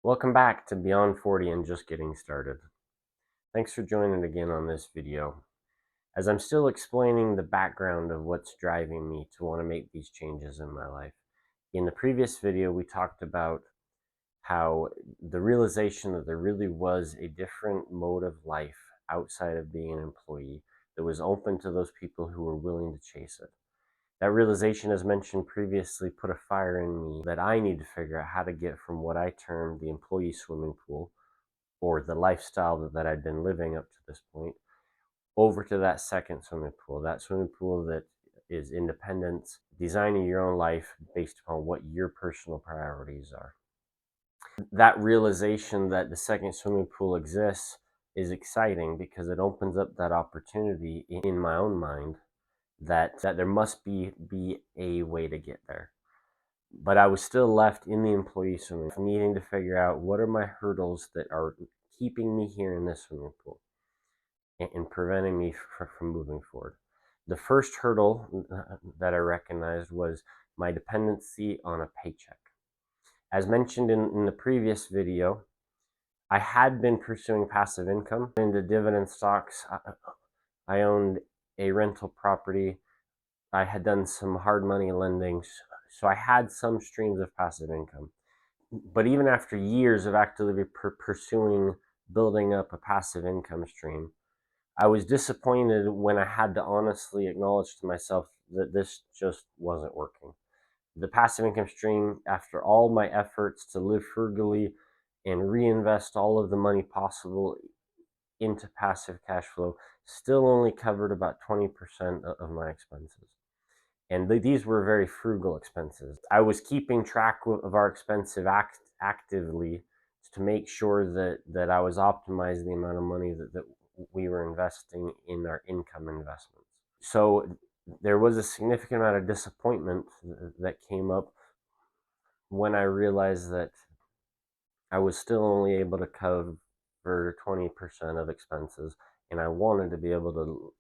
Welcome back to Beyond 40 and Just Getting Started. Thanks for joining again on this video. As I'm still explaining the background of what's driving me to want to make these changes in my life. In the previous video, we talked about how the realization that there really was a different mode of life outside of being an employee that was open to those people who were willing to chase it. That realization, as mentioned previously, put a fire in me that I need to figure out how to get from what I term the employee swimming pool, or the lifestyle that I'd been living up to this point, over to that second swimming pool, that swimming pool that is independence, designing your own life based upon what your personal priorities are. That realization that the second swimming pool exists is exciting because it opens up that opportunity in my own mind that there must be a way to get there. But I was still left in the employee swimming pool, needing to figure out what are my hurdles that are keeping me here in this swimming pool and preventing me from moving forward. The first hurdle that I recognized was my dependency on a paycheck. As mentioned in the previous video, I had been pursuing passive income into dividend stocks. I owned a rental property. I had done some hard money lending, so I had some streams of passive income. But even after years of actively pursuing building up a passive income stream, I was disappointed when I had to honestly acknowledge to myself that this just wasn't working. The passive income stream, after all my efforts to live frugally and reinvest all of the money possible into passive cash flow, still only covered about 20% of my expenses. And these were very frugal expenses. I was keeping track of our expenses actively to make sure that I was optimizing the amount of money that we were investing in our income investments. So there was a significant amount of disappointment that came up when I realized that I was still only able to cover 20% of expenses, and I wanted to be able to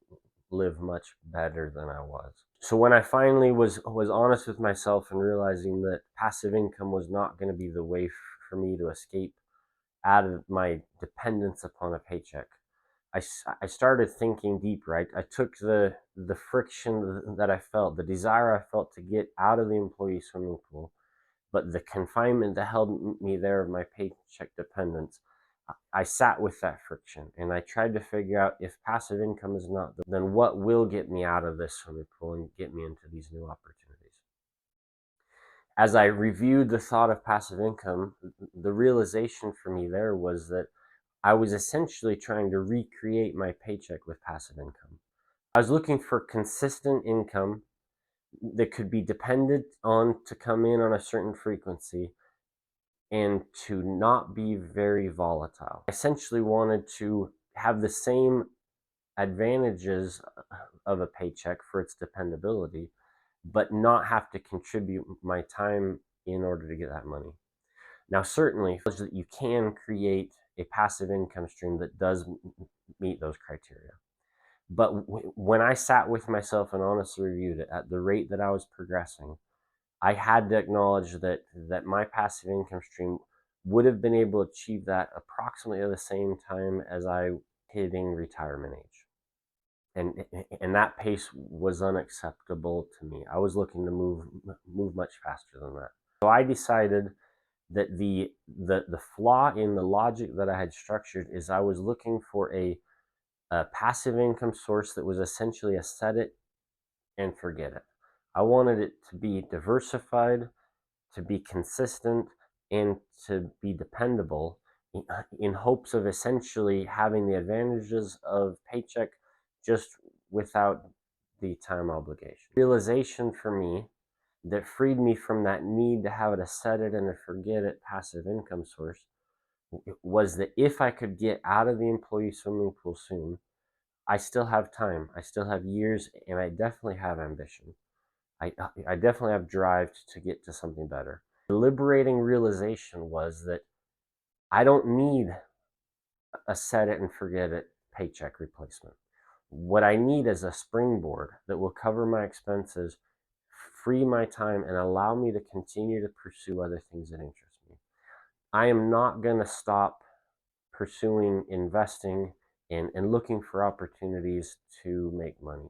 live much better than I was. So when I finally was honest with myself and realizing that passive income was not going to be the way for me to escape out of my dependence upon a paycheck, I started thinking deeper. I took the friction that I felt, the desire I felt to get out of the employee swimming pool, but the confinement that held me there of my paycheck dependence. I sat with that friction and I tried to figure out if passive income is not, then what will get me out of this swimming pool and get me into these new opportunities. As I reviewed the thought of passive income, the realization for me there was that I was essentially trying to recreate my paycheck with passive income. I was looking for consistent income that could be depended on to come in on a certain frequency and to not be very volatile. I essentially wanted to have the same advantages of a paycheck for its dependability, but not have to contribute my time in order to get that money. Now, certainly, that you can create a passive income stream that does meet those criteria. But when I sat with myself and honestly reviewed it at the rate that I was progressing, I had to acknowledge that my passive income stream would have been able to achieve that approximately at the same time as I hitting retirement age. And that pace was unacceptable to me. I was looking to move much faster than that. So I decided that the flaw in the logic that I had structured is I was looking for a passive income source that was essentially a set it and forget it. I wanted it to be diversified, to be consistent, and to be dependable in hopes of essentially having the advantages of paycheck just without the time obligation. Realization for me that freed me from that need to have a set it and a forget it passive income source was that if I could get out of the employee swimming pool soon, I still have time, I still have years, and I definitely have ambition. I definitely have drive to get to something better. The liberating realization was that I don't need a set it and forget it paycheck replacement. What I need is a springboard that will cover my expenses, free my time, and allow me to continue to pursue other things that interest me. I am not going to stop pursuing investing and looking for opportunities to make money.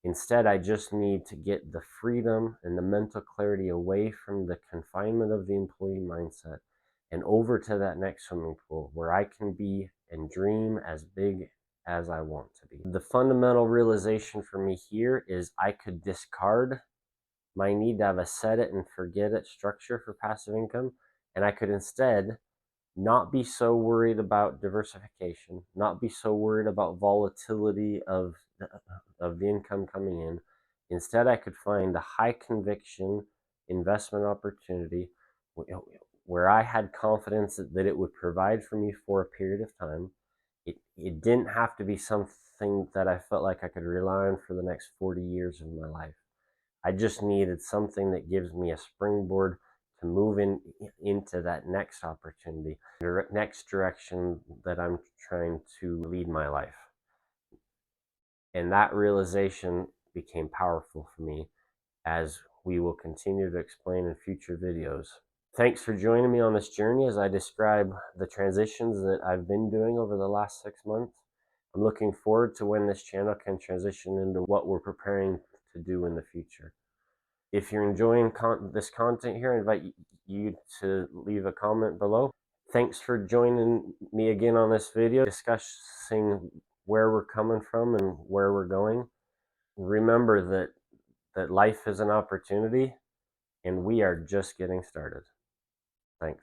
Instead, I just need to get the freedom and the mental clarity away from the confinement of the employee mindset and over to that next swimming pool where I can be and dream as big as I want to be. The fundamental realization for me here is I could discard my need to have a set it and forget it structure for passive income, and I could instead not be so worried about diversification, not be so worried about volatility of the income coming in. Instead, I could find a high conviction investment opportunity where I had confidence that it would provide for me for a period of time. It didn't have to be something that I felt like I could rely on for the next 40 years of my life. I just needed something that gives me a springboard to move into that next opportunity, the next direction that I'm trying to lead my life. And that realization became powerful for me, as we will continue to explain in future videos. Thanks for joining me on this journey as I describe the transitions that I've been doing over the last 6 months. I'm looking forward to when this channel can transition into what we're preparing to do in the future. If you're enjoying this content here, I invite you to leave a comment below. Thanks for joining me again on this video, discussing where we're coming from and where we're going. Remember that life is an opportunity, and we are just getting started. Thanks.